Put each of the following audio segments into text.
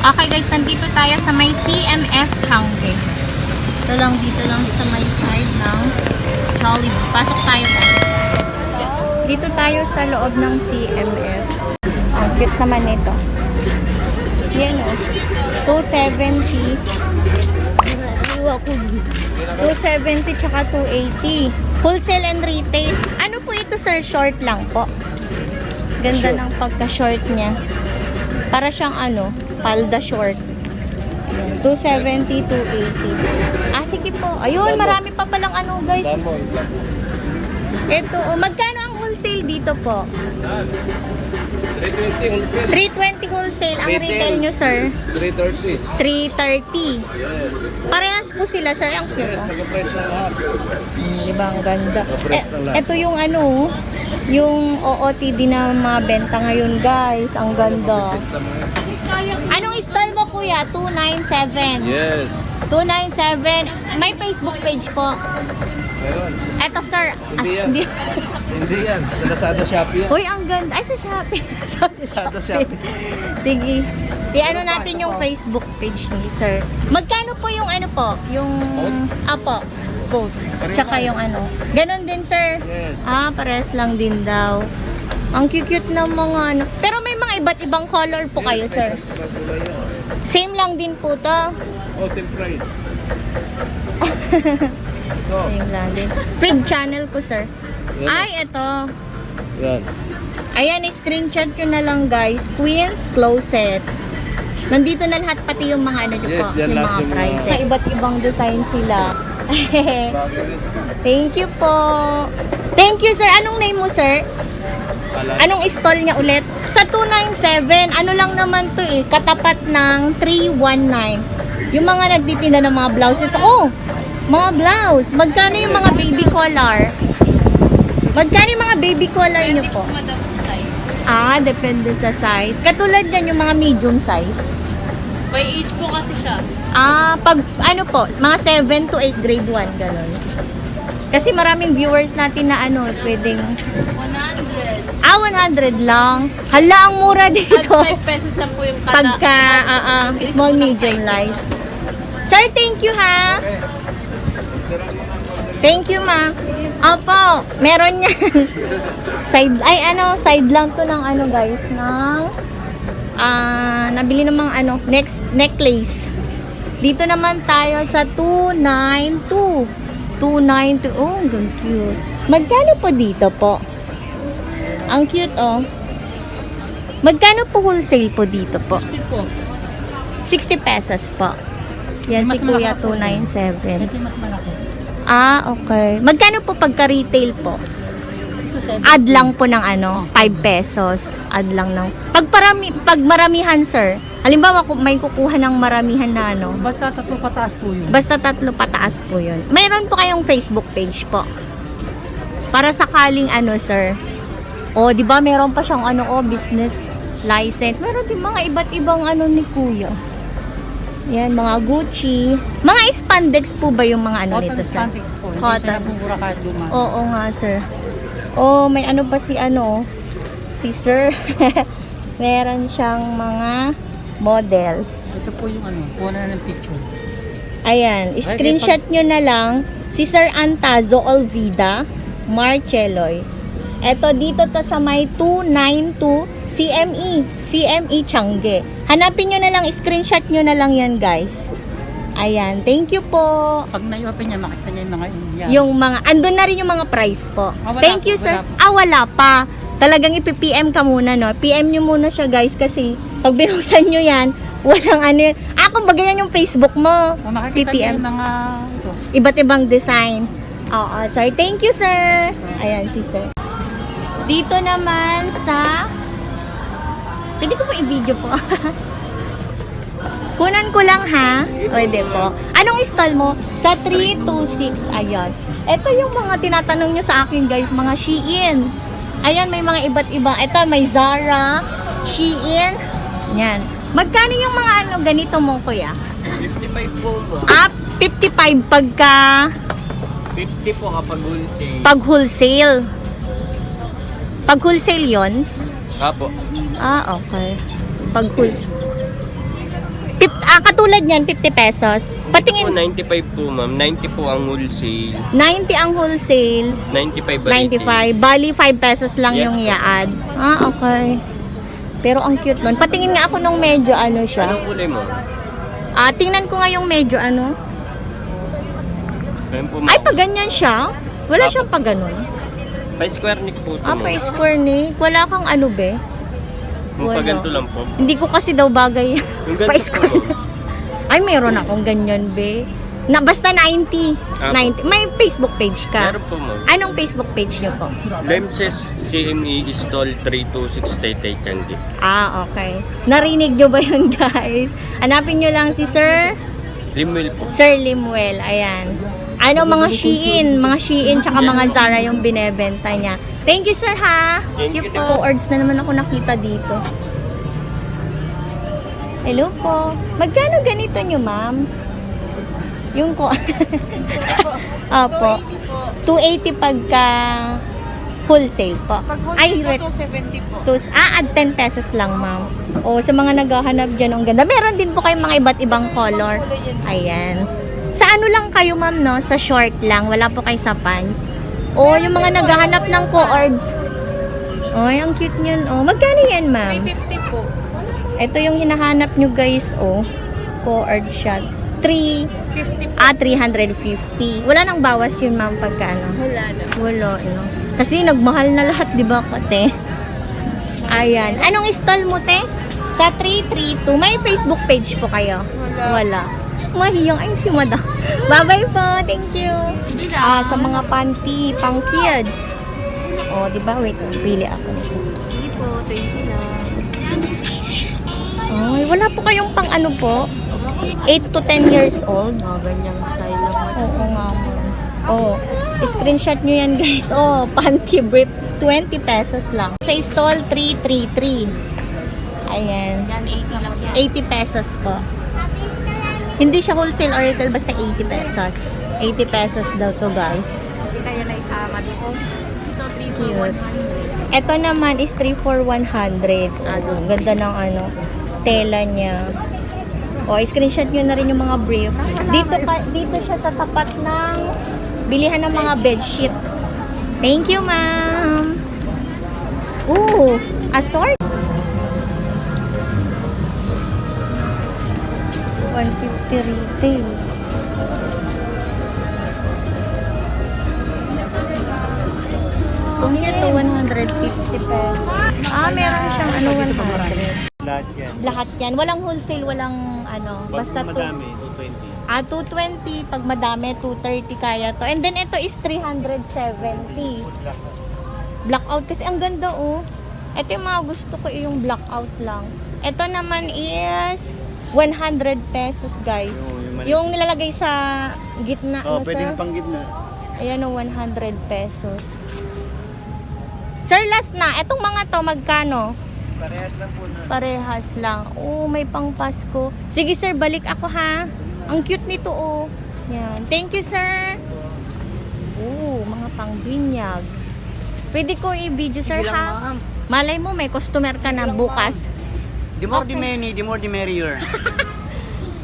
Okay guys, nandito tayo sa may CMF Changi. Ito lang, dito lang sa may side ng Jollibee. Pasok tayo guys. Dito tayo sa loob ng CMF. Ang cute naman ito. Yan o. 270. 270 tsaka 280. Wholesale and retail. Ano po ito sir? Short lang po. Ganda ng pagka-short niya. Para siyang ano, palda short. 270, 280. Ah, sige po. Ayun, marami pa palang ano guys. Ito, oh, magkano ang wholesale dito po? 320 wholesale. 320 wholesale. Ang retail nyo, sir? 330. 330. Yes. Parehas po sila, sir. Ang cute. Yes, nag-price na lahat. Diba, ang ganda. Nag-price na lahat. Ito yung ano, yung OOTD na mga benta ngayon, guys. Ang ganda. Anong style mo, kuya? 297. Yes. 297. May Facebook page po. Meron. Eto, sir. Hindi yan. Hindi yan. Sa Lazada Shopee yan. Uy, ang ganda. Ay, sa Shopee. Sa Lazada Shopee. Sige. I-ano natin yung Facebook page ni sir. Magkano po yung ano po? Yung... Apo. Coat. Tsaka yung ano. Ganon din, sir. Yes. Ah, pares lang din daw. Ang cute ng mga ano. Pero may mga iba't ibang color po kayo, sir. Same lang din po to. Oh, same price. Same lang din. Free channel po, sir. Yan. Ay, ito. Yan. Ayan, screenshot nyo na lang guys. Queen's Closet. Nandito na lahat pati yung mga ano nyo Yes, po. yan Yung lahat mga yung mga- price. May iba't ibang design sila. Thank you po. Thank you sir. Anong name mo sir? Anong stall niya ulit? Sa 297. Ano lang naman to eh. Katapat ng 319. Yung mga nagtitinda ng mga blouses. Oh! Mga blouse. Magkano yung mga baby collar? Magkano yung mga baby collar nyo po? Ah, depende sa size. Katulad yan yung mga medium size. By age po kasi siya. Ah, pag ano po, mga 7 to 8 grade 1, gano'n. Kasi maraming viewers natin na ano, pwedeng... 100. Ah, 100 lang. Hala, ang mura At dito. 5 pesos lang po yung kada. Pagka, small, medium, large. Sir, thank you ha. Thank you, ma. Opo, meron yan. Side lang to ng ano guys, ng nabili ng mga ano, necklace. Dito naman tayo sa 292. 292. Oh, ang cute. Magkano po dito po? Ang cute, oh. Magkano po wholesale po dito po? 60 po. 60 pesos po. Yan si Kuya 297. Ito mas malaki. Ah, okay. Magkano po pagka-retail po? Add lang po ng ano, 5 pesos. Add lang ng... Pag maramihan, sir. Halimbawa, kung may kukuha ng maramihan na ano. Basta 3 pataas po yun. Basta 3 pataas po yun. Mayroon po kayong Facebook page po. Para sakaling ano, sir. O, di ba meron pa siyang ano, business license. Meron din mga iba't ibang ano ni Kuya. Yan, mga Gucci. Mga spandex po ba yung mga ano nito, sir? Spandex po. Hindi Cotton. siya mura kahit luma. Oo nga, sir. Oh, may ano pa si ano, si sir. Meron siyang mga model. Ito po yung ano, kuha na ng picture. Ayan, screenshot nyo na lang si Sir Antazo Olvida Marcheloy. Eto, dito to sa may 292 CME Changi. Hanapin nyo na lang, screenshot nyo na lang yan, guys. Ayan, thank you po. Pag na-open niya, makita niya yung mga yan. Yung mga, andun na rin yung mga price po. Ah, wala Thank po, you, sir. wala po. Ah, wala pa. Talagang ipi-PM ka muna, no? PM nyo muna siya, guys, kasi pag binuksan nyo yan, walang ano yun. Ah, kumbaga yan yung Facebook mo. Makikita niya PPM. yung mga ito. Iba't ibang design. Oo, sir. Thank you, sir. Ayan, si sir. Dito naman sa... Pwede ko po i-video po. Kunan ko lang, ha? Pwede po. Anong stall mo? Sa 326. Ayan. Ito yung mga tinatanong nyo sa akin, guys. Mga Shein. Ayan, may mga iba't ibang. Ito, may Zara, Shein. Yan. Magkano yung mga ano ganito mo, kuya? 55 po ba? Ah, 55 pagka 50 po kapag wholesale. pag wholesale. Pag wholesale 'yon? Apo. Ah, okay. Pag wholesale. katulad niyan, 50 pesos. Ito po, Patingin, 95 po, ma'am. 90 po ang wholesale. 90 ang wholesale, 95 ba retail? 95. Bali, 5 pesos lang Yes, yung po. i-add. Ah, okay. Pero ang cute nun. Patingin nga ako nung medyo ano siya. Anong kulay mo? Ah, tingnan ko nga yung medyo ano. Ayun po, Ay, ma'am. pag ganyan siya. Wala siyang pag ganun. Pa-square neck po ito, Ah, ma'am. pa-square ni. Wala kang ano be. Kung wala. pa ganito lang po. Hindi ko kasi daw bagay. Yung ganito po, Pa-square. ma'am. Ay, meron akong ganyan be. Na, basta 90. Apo. 90. May Facebook page ka. Meron po, ma'am. Anong Facebook page niyo po? Lemses CME Stall 3268 Candy. Ah, okay. Narinig nyo ba yun, guys? Hanapin nyo lang si Limwell po. Sir Limuel. Ayan. Ano, mga Shein. Mga Shein tsaka mga Zara yung binebenta niya. Thank you, sir, ha? Thank you po. Ords na naman ako nakita dito. Hello po. Magkano ganito nyo, ma'am? Yung ko. Opo. 280 pagka wholesale po. Pag Ay, wholesale po, 270 po. add 10 pesos lang, ma'am. O, sa mga naghahanap dyan, ang ganda. Meron din po kayong mga iba't ibang color. Ayan. Sa ano lang kayo, ma'am, no? Sa short lang. Wala po kayo sa pants. O, yung mga naghahanap ng co-ords. Ay, ang cute niyan. O, magkano yan, ma'am? 350 po. Ito yung hinahanap nyo, guys. O, co-ord shot. 50 po. 350. Wala nang bawas yun, ma'am, pagka ano. Wala na. Wala, no? Kasi nagmahal na lahat, di ba, kate? Ayan. Anong stall mo, te? Sa 332. May Facebook page po kayo? Wala. Mahiyang. Ay, si madam. Bye-bye po. Thank you. Sa mga panty, pang kids. O, di ba? Wait, pili ako nito. Hindi po, 20 lang. Ay, wala po kayong pang ano po? 8 to 10 years old? Mga ganyang style lang. Oo nga, ma'am. Oh, screenshot nyo yan, guys. Oh, panty brief, 20 pesos lang. Sa stall, 333. Ayan. Yan, 80 lang yan. 80 pesos po. Hindi siya wholesale or retail, basta 80 pesos. 80 pesos daw to, guys. Hindi kaya na isama dito. Ito, 3 for Cute. 100. Ito naman is 3 for 100. Ang ganda ng ano, stela niya. O, screenshot nyo na rin yung mga brief. Dito siya sa tapat ng bilihan ng mga bedsheet. Thank you, ma'am. Ooh, assorted. 150 retail. Kung ito, 150 pesos. Ah, meron siyang ano, 100. Lahat yan. Lahat yan. Walang wholesale, walang ano. Pag Basta madami, 220. 220. Pag madami, 230 kaya to. And then ito is 370. Blackout. Kasi ang ganda, oh. Ito yung mga gusto ko, yung blackout lang. Ito naman is 100 pesos, guys. Yung maliit. Yung nilalagay sa gitna, Oh, no, pwedeng sir? pang gitna. Ayan o, 100 pesos. Sir, last na. Etong mga to, magkano? Parehas lang po na. Parehas lang. Oh, may pang Pasko. Sige, sir, balik ako, ha? Ang cute nito, oh. Yan. Thank you, sir. Oh, mga pang binyag. Pwede ko i-video, sir, ha? Malay mo, may customer ka na bukas. The more Okay. the many, the more the merrier.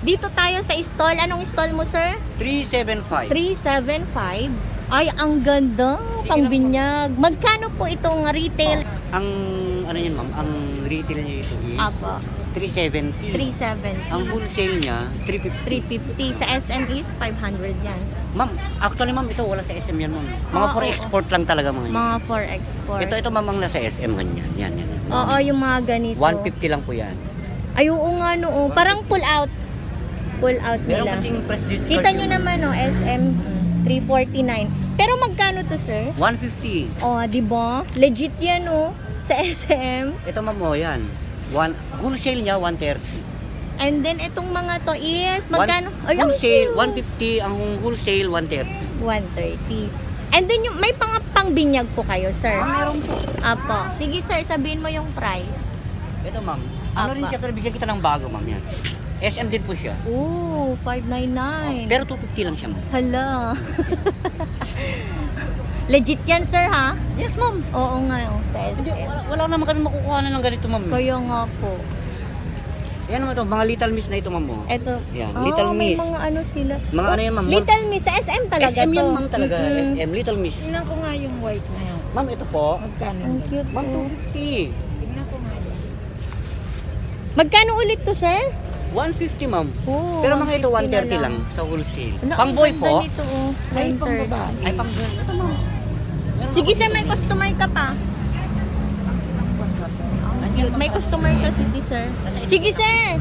Dito tayo sa stall. Anong stall mo, sir? 375. 375. Ay, ang ganda. Pang binyag. Magkano po itong retail? Ang ano yun ma'am, ang retail niya ito is Apo. 370. 370. Ang wholesale niya 350. 350. Sa SM is 500 yan. Ma'am, actually ma'am ito wala sa SM yan ma'am. Mga Ah, for oo. export lang talaga mga yun. Mga for export. Ito ma'am ang nasa SM ganyan. Yan. Oo, yung mga ganito. 150 lang po yan. Ay, oo nga no. Oh. Parang pull out. Pull out Meron nila. kasing press discard. Kita nyo yun. naman, no, SM 349. Pero magkano to, sir? 150. Oh, di ba? Legit yan, oh. Sa SM. Ito ma'am oh yan. Wholesale niya 130. And then, itong mga to is, magkano? Ay, ang Wholesale cute. 150, ang wholesale 130. 130. And then, yung, may pang-binyag po kayo, sir? Meron po. Apo. Sige, sir, sabihin mo yung price. Ito ma'am. Ano rin Apa. siya pero bigyan kita ng bago ma'am yan. SM din po siya. Ooh, 599. Pero 250 lang siya ma'am. Hala. Legit yan, sir, ha? Yes ma'am. Oo nga, oh, sa Hindi, SM. wala naman kami makukuha na ng ganito ma'am. Kaya nga po. Yan naman to, mga Little Miss na ito, ma'am. Oh. Ito. Yan, Ah, Little may Miss. mga ano sila. Mga ano yan, ma'am? Little Miss. Sa SM talaga SM to. yan, ma'am, talaga. Mm-mm. SM, Little Miss. Tingnan ko nga yung white na yun. Ma'am, ito po. Magkano? Ang cute Ma'am, po. 250. Tingnan ko nga yan. Magkano ulit to, sir? 150, ma'am. Oh, Pero mga ito, 150 na 130 lang sa wholesale. Wala, Pang ang boy ganda po. nito, oh. Ay, pang 130. babae. Ay, pang girl. Ito, ma'am. Meron Sige, ako sir, dito. may customer ka pa. May customer kasi si sir. Sige, sir.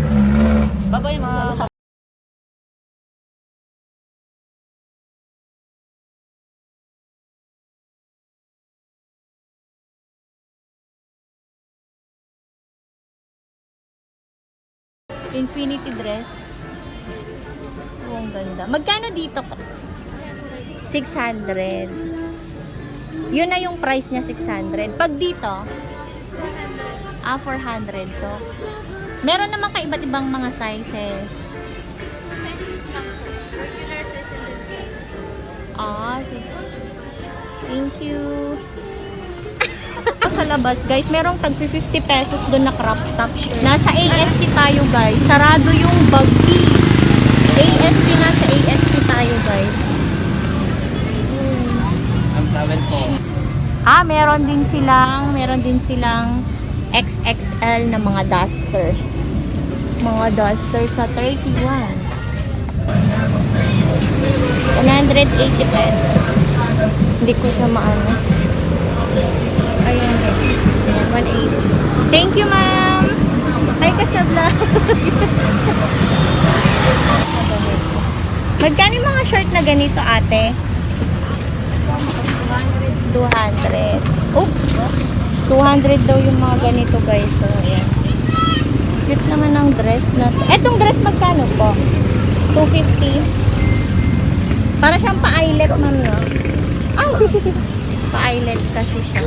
Bye-bye, ma'am. Infinity dress. Oh, ang ganda. Magkano dito? 600. Yun na yung price niya, 600. Pag dito, 400 to. Meron naman ka iba't ibang mga sizes. Sige. Thank you. Sa labas, guys, merong tag 50 pesos doon na crop top shirt. Nasa ASP tayo, guys. Sarado yung baggy. ASP, nasa ASP tayo, guys. Ang tawel po. Meron din silang XXL na mga duster. Mga duster sa 31. 180 pesos. Hindi ko siya maano. Ayan. Ayan, 180. Thank you, ma'am. Hi ka sa vlog. Magkano yung mga short na ganito, ate? 200. Oh, 200 daw yung mga ganito, guys. So, ayan. Cute naman ang dress na to. Etong dress magkano po? 250. Para siyang pa-eyelet, ma'am, no? Ay! Pa-eyelet kasi siya.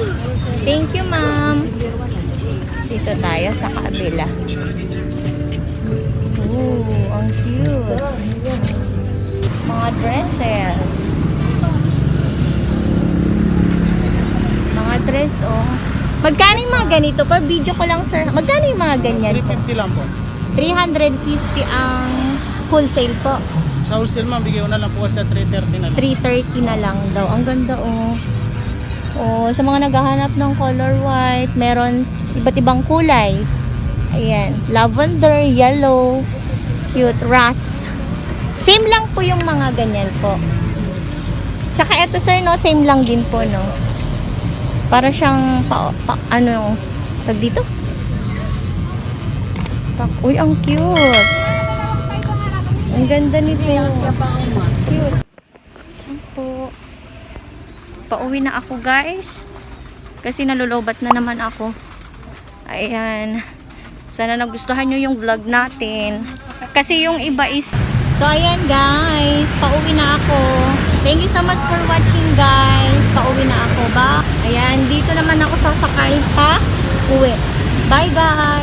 Thank you, ma'am. Dito tayo sa kabila. Ooh, ang cute. Mga dresses. Mga dress, oh. Magkano yung mga ganito? Pa video ko lang, sir. Magkano yung mga ganyan po? 350 lang po. 350 ang wholesale po. Sa wholesale ma'am, bigyan ko na lang po sa 330 na lang. 330 na lang daw. Ang ganda, oh. Oh, sa mga naghahanap ng color white, meron iba't ibang kulay. Ayan, lavender, yellow, cute, rust. Same lang po yung mga ganyan po. Tsaka eto, sir, no, same lang din po, no. Para siyang ano, tag dito? Uy, ang cute. Ang ganda nito. Cute. Ayan po. Pauwi na ako, guys. Kasi nalulobat na naman ako. Ayan. Sana nagustuhan nyo yung vlog natin. Kasi yung iba is... So, ayan, guys. Pauwi na ako. Thank you so much for watching, guys. Pauwi na ako ba? Ayan, dito naman ako sasakay pa uwi. Bye, guys.